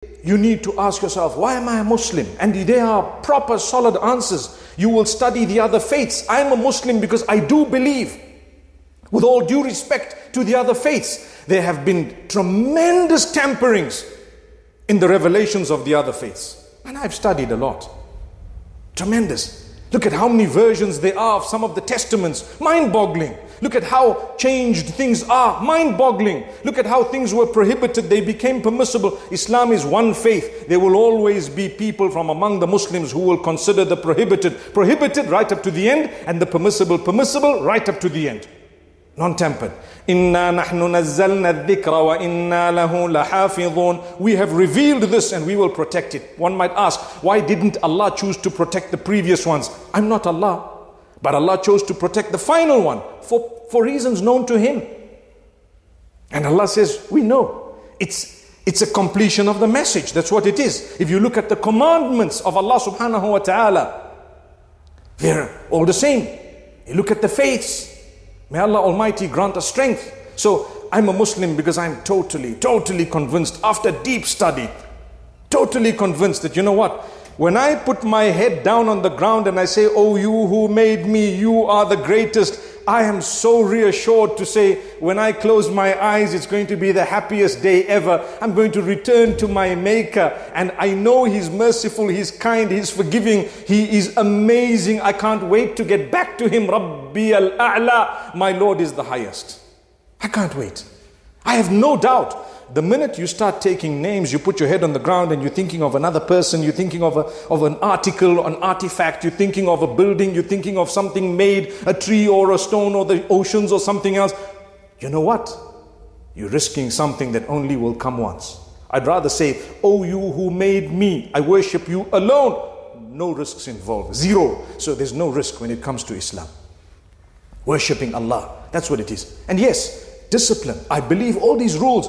You need to ask yourself, why am I a Muslim? And there are proper solid answers. You will study the other faiths. I'm a Muslim because I do believe. With all due respect to the other faiths, there have been tremendous tamperings in the revelations of the other faiths. And I've studied a lot. Tremendous. Look at how many versions there are of some of the testaments. Mind-boggling. Look at how changed things are. Mind-boggling. Look at how things were prohibited, they became permissible. Islam is one faith. There will always be people from among the Muslims who will consider the prohibited right up to the end, and the permissible right up to the end. Non-tampered. Inna nahnu nazzalna adh-dhikra wa inna lahu lahafidhun. We have revealed this and we will protect it. One might ask, why didn't Allah choose to protect the previous ones? I'm not Allah. But Allah chose to protect the final one for reasons known to Him. And Allah says, we know. It's a completion of the message. That's what it is. If you look at the commandments of Allah subhanahu wa ta'ala, they're all the same. You look at the faiths. May Allah Almighty grant us strength. So I'm a Muslim because I'm totally convinced, after deep study, totally convinced that, you know what? When I put my head down on the ground and I say, oh, you who made me, you are the greatest, I am so reassured to say, when I close my eyes, it's going to be the happiest day ever. I'm going to return to my Maker, and I know He's merciful, He's kind, He's forgiving, He is amazing. I can't wait to get back to Him. Rabbi al-A'la, my Lord is the highest. I can't wait. I have no doubt. The minute you start taking names, you put your head on the ground and you're thinking of another person, you're thinking of an article, an artifact, you're thinking of a building, you're thinking of something made, a tree or a stone or the oceans or something else. You know what? You're risking something that only will come once. I'd rather say, oh, you who made me, I worship you alone. No risks involved, zero. So there's no risk when it comes to Islam. Worshipping Allah, that's what it is. And yes, discipline. I believe all these rules,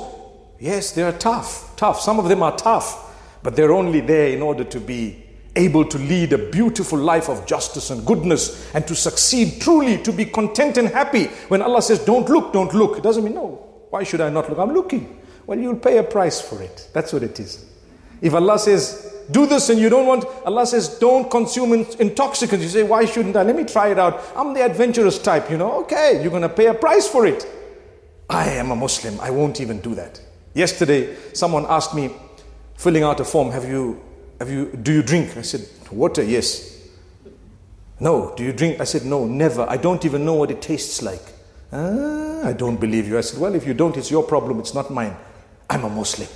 yes, they are tough. Some of them are tough, but they're only there in order to be able to lead a beautiful life of justice and goodness, and to succeed truly, to be content and happy. When Allah says, don't look, it doesn't mean, no, why should I not look? I'm looking. Well, you'll pay a price for it. That's what it is. If Allah says, do this and you don't want, Allah says, don't consume intoxicants. You say, why shouldn't I? Let me try it out. I'm the adventurous type, Okay, you're going to pay a price for it. I am a Muslim. I won't even do that. Yesterday, someone asked me, filling out a form, do you drink? I said, water, yes. No, do you drink? I said, no, never. I don't even know what it tastes like. I don't believe you. I said, well, if you don't, it's your problem. It's not mine. I'm a Muslim.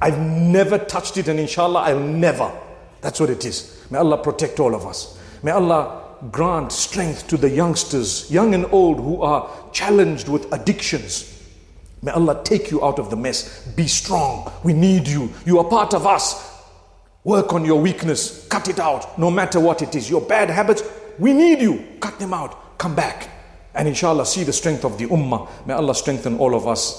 I've never touched it, and inshallah, I'll never. That's what it is. May Allah protect all of us. May Allah grant strength to the youngsters, young and old, who are challenged with addictions. May Allah take you out of the mess. Be strong. We need you. You are part of us. Work on your weakness. Cut it out. No matter what it is. Your bad habits, we need you. Cut them out. Come back. And inshallah, see the strength of the ummah. May Allah strengthen all of us.